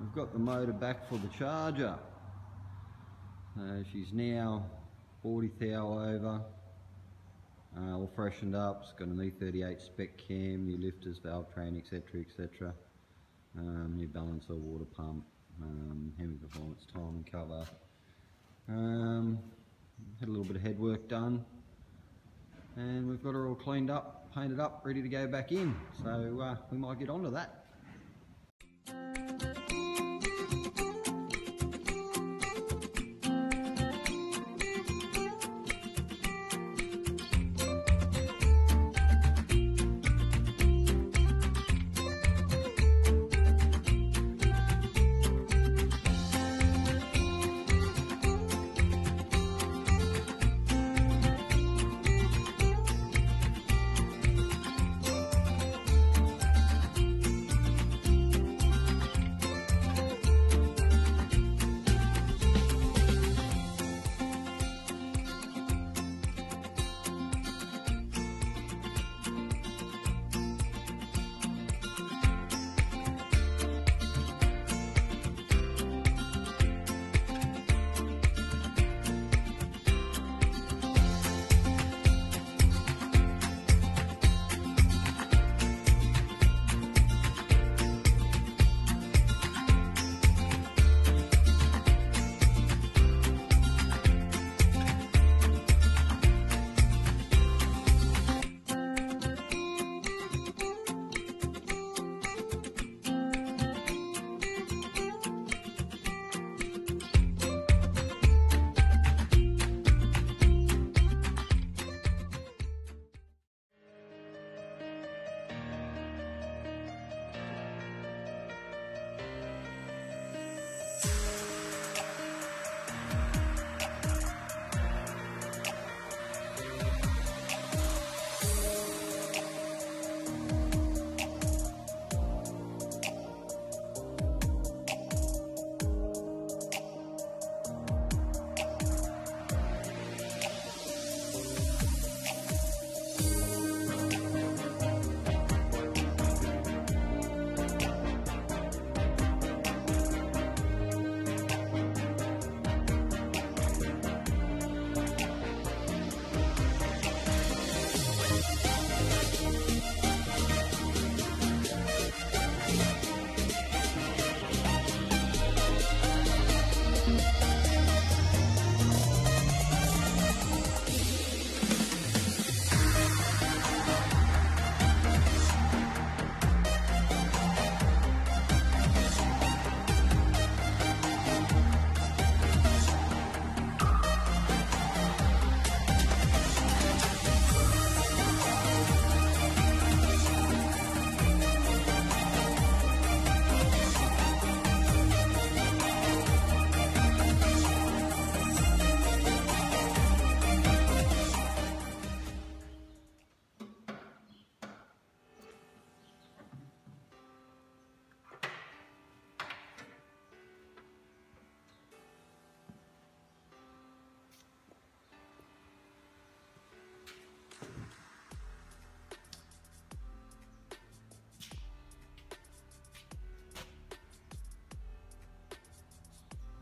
we've got the motor back for the charger. She's now 40 thou over, all freshened up. It's got an E38 spec cam, new lifters, valve train, etc, etc. New balancer, water pump, heavy performance timing cover. Had a little bit of head work done, and we've got her all cleaned up, painted up, ready to go back in. So we might get onto that.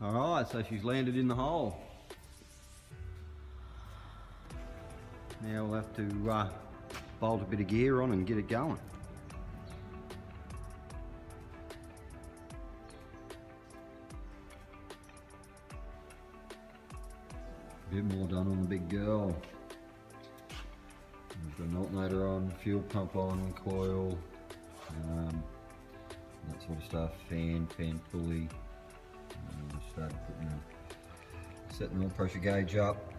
Alright, so she's landed in the hole. Now we'll have to bolt a bit of gear on and get it going. A bit more done on the big girl. We've got an alternator on, fuel pump on, coil, that sort of stuff, fan pulley. Started setting the oil pressure gauge up.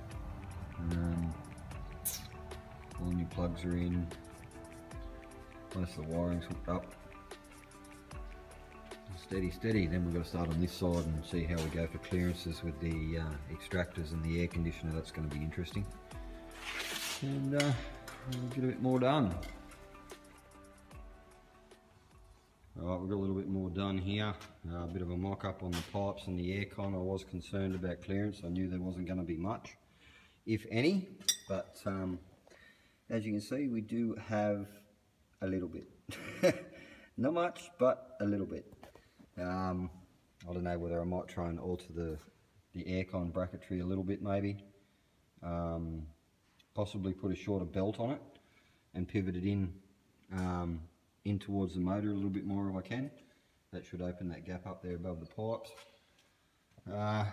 All the new plugs are in. Most of the wiring's hooked up. Steady, steady. Then we've got to start on this side and see how we go for clearances with the extractors and the air conditioner. That's going to be interesting. And we'll get a bit more done. Alright, we've got a little bit more done here. A bit of a mock-up on the pipes and the aircon. I was concerned about clearance. I knew there wasn't going to be much, if any. But as you can see, we do have a little bit. Not much, but a little bit. I don't know whether I might try and alter the aircon bracketry a little bit maybe. Possibly put a shorter belt on it and pivot it in towards the motor a little bit more if I can. That should open that gap up there above the pipes.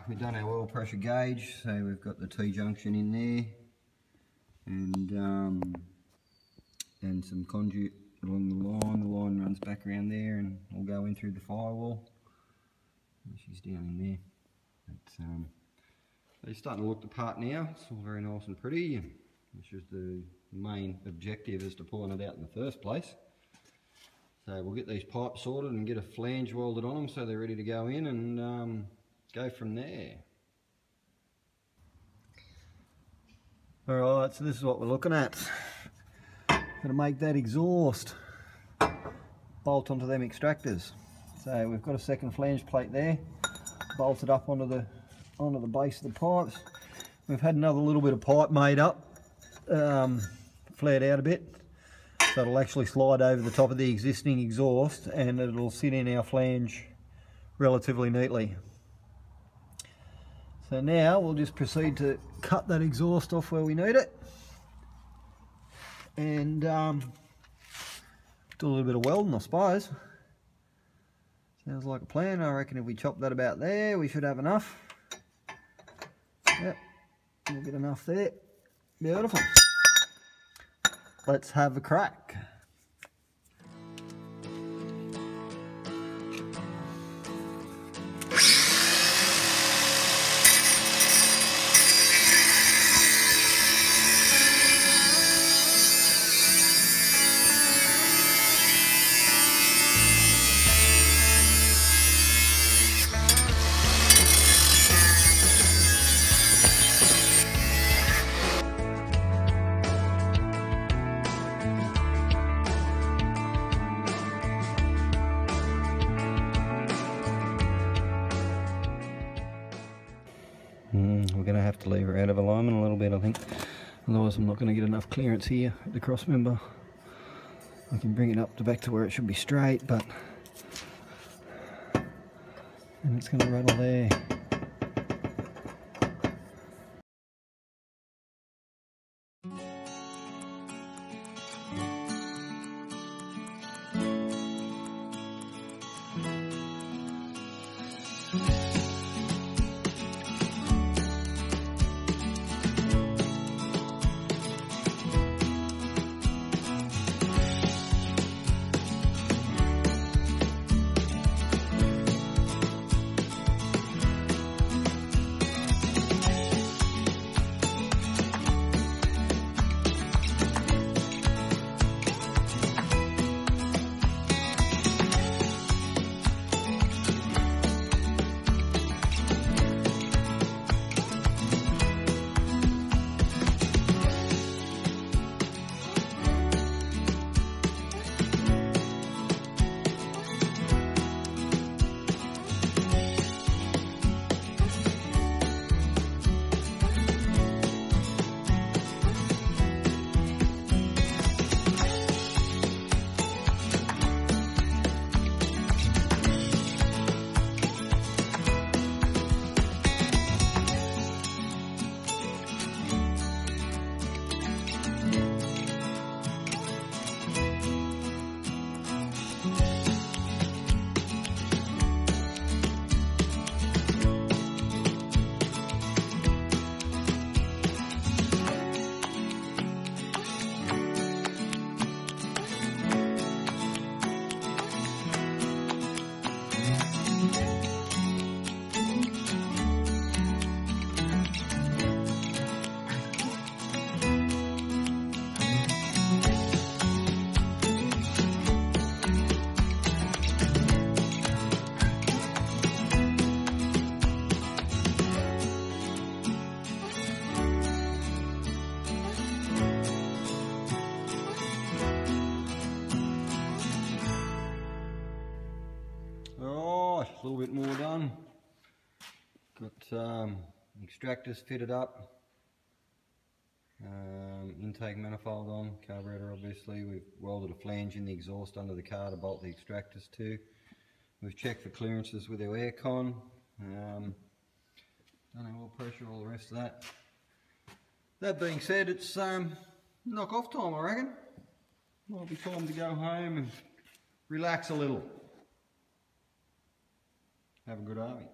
We've done our oil pressure gauge, so we've got the T-junction in there, and some conduit along the line. The line runs back around there and will go in through the firewall. She's down in there. But, they're starting to look the part now. It's all very nice and pretty, which is the main objective, is to pulling it out in the first place. So we'll get these pipes sorted and get a flange welded on them so they're ready to go in, and go from there. Alright, so this is what we're looking at. Going to make that exhaust bolt onto them extractors. So we've got a second flange plate there, bolted up onto the base of the pipes. We've had another little bit of pipe made up, flared out a bit, so it'll actually slide over the top of the existing exhaust and it'll sit in our flange relatively neatly. So now we'll just proceed to cut that exhaust off where we need it, and do a little bit of welding, I suppose. Sounds like a plan. I reckon if we chop that about there, we should have enough. Yep, we'll get enough there. Beautiful. Let's have a crack. We're going to have to leave her out of alignment a little bit, I think, otherwise I'm not going to get enough clearance here at the cross member. I can bring it up to back to where it should be straight, but and it's going to rattle there. A little bit more done. Got extractors fitted up, intake manifold on, carburetor obviously. We've welded a flange in the exhaust under the car to bolt the extractors to. We've checked for clearances with our aircon. Done our oil pressure, all the rest of that. That being said, it's knock off time, I reckon. Might be time to go home and relax a little. Have a good army.